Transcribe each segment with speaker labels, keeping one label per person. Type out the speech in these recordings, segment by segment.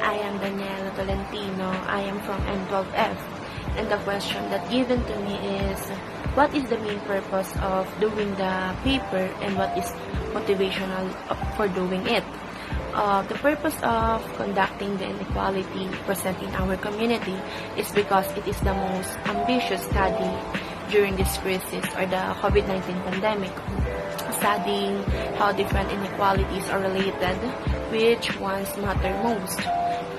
Speaker 1: I am Daniela Tolentino. I am from M12F. And the question that given to me is, what is the main purpose of doing the paper and what is motivational for doing it? The purpose of conducting the inequality present in our community is because it is the most ambitious study during this crisis or the COVID-19 pandemic, studying how different inequalities are related, which ones matter most,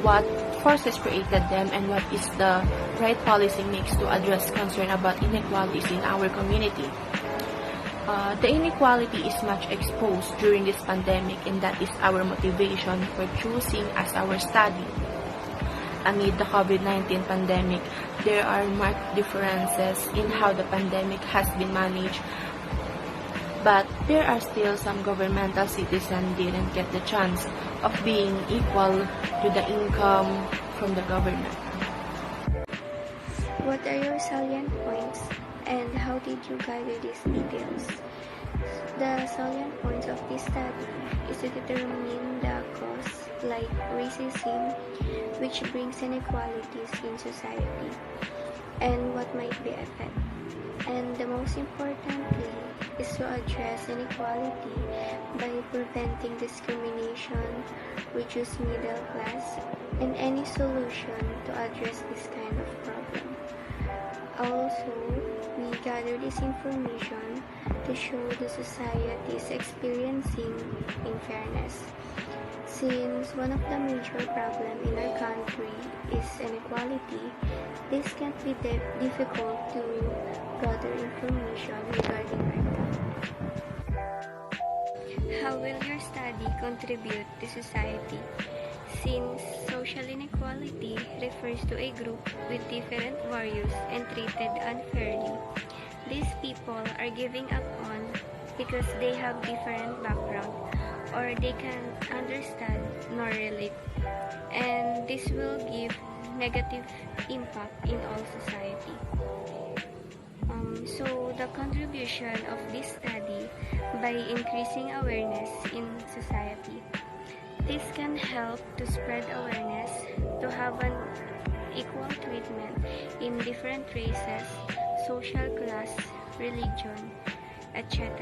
Speaker 1: what forces created them, and what is the right policy mix to address concern about inequalities in our community. The inequality is much exposed during this pandemic, and that is our motivation for choosing as our study. Amid the COVID-19 pandemic, there are marked differences in how the pandemic has been managed, but there are still some governmental citizens didn't get the chance of being equal to the income from the government.
Speaker 2: What are your salient points and how did you gather these details? The salient points of this study is to determine the cause like racism, which brings inequalities in society, and what might be effect. And the most importantly is to address inequality by preventing discrimination, reduce middle class, and any solution to address this kind of problem. Also, we gather this information to show the society is experiencing unfairness. Since one of the major problems in our country is inequality, this can be difficult to gather information regarding our topic. How will your study contribute to society? Since social inequality refers to a group with different values and treated unfairly, these people are giving up on because they have different background or they can't understand nor relate, and this will give negative impact in all society. So the contribution of this study by increasing awareness in society. This can help to spread awareness, to have an equal treatment in different races, social class, religion, etc.,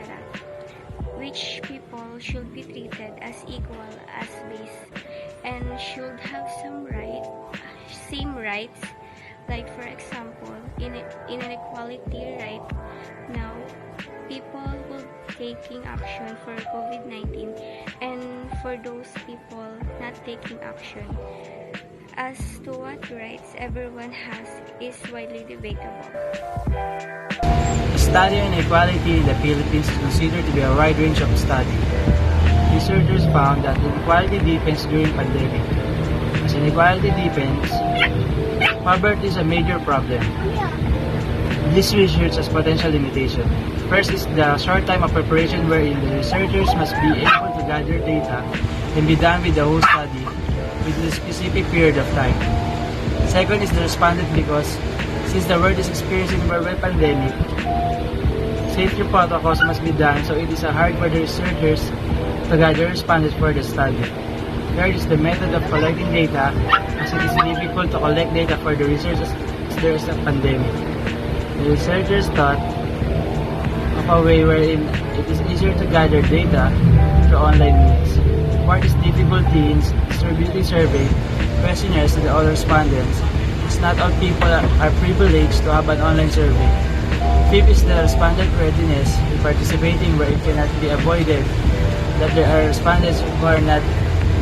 Speaker 2: which people should be treated as equal as base and should have same rights. Like for example, in inequality right now, people will taking action for COVID-19, and for those people not taking action. As to what rights everyone has is widely debatable.
Speaker 3: The study on inequality in the Philippines is considered to be a wide range of study. Researchers found that inequality deepens during pandemic. As inequality deepens, poverty is a major problem. This research has potential limitations. First is the short time of preparation wherein the researchers must be able to gather data and be done with the whole study within a specific period of time. Second is the respondent because since the world is experiencing a worldwide pandemic, safety protocols must be done, so it is hard for the researchers to gather respondents for the study. Third is the method of collecting data, as it is difficult to collect data for the researchers as there is a pandemic. The researchers thought of a way wherein it is easier to gather data through online means. Fourth is difficulty in distributing survey questionnaires to all respondents, as not all people are privileged to have an online survey. Fifth is the respondent readiness in participating, where it cannot be avoided that there are respondents who are not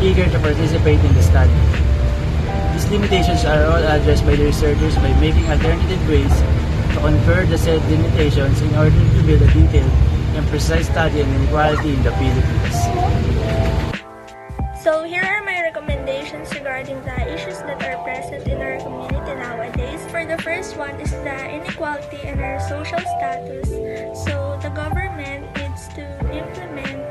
Speaker 3: eager to participate in the study. These limitations are all addressed by the researchers by making alternative ways to conquer the said limitations in order to build a detailed and precise study on inequality in the Philippines.
Speaker 4: So here are my recommendations regarding the issues that are present in our community nowadays. For the first one is the inequality in our social status. So the government needs to implement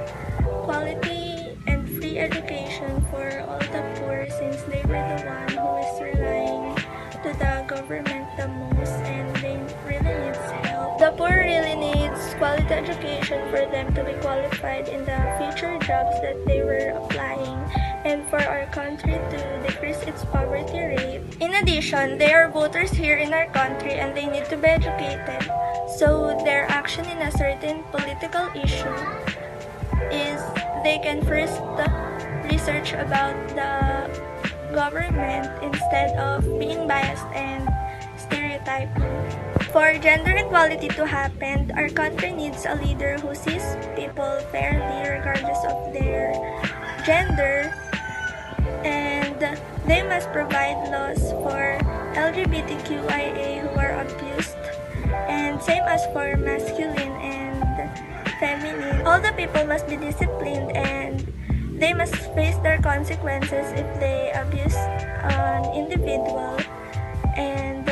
Speaker 4: quality and free education for all the poor, since they were the one who is relying to the government the most and they really need help. The poor really needs quality education for them to be qualified in the future jobs that they were applying, and for our country to decrease its poverty rate. In addition, they are voters here in our country and they need to be educated. So their action in a certain political issue is they can first research about the government instead of being biased and stereotyping. For gender equality to happen, our country needs a leader who sees people fairly regardless of their gender, and they must provide laws for LGBTQIA who are abused, and same as for masculine and feminine. All the people must be disciplined and they must face their consequences if they abuse an individual, and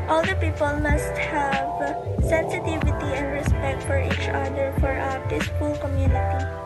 Speaker 4: all the people must have sensitivity and respect for each other for a peaceful community.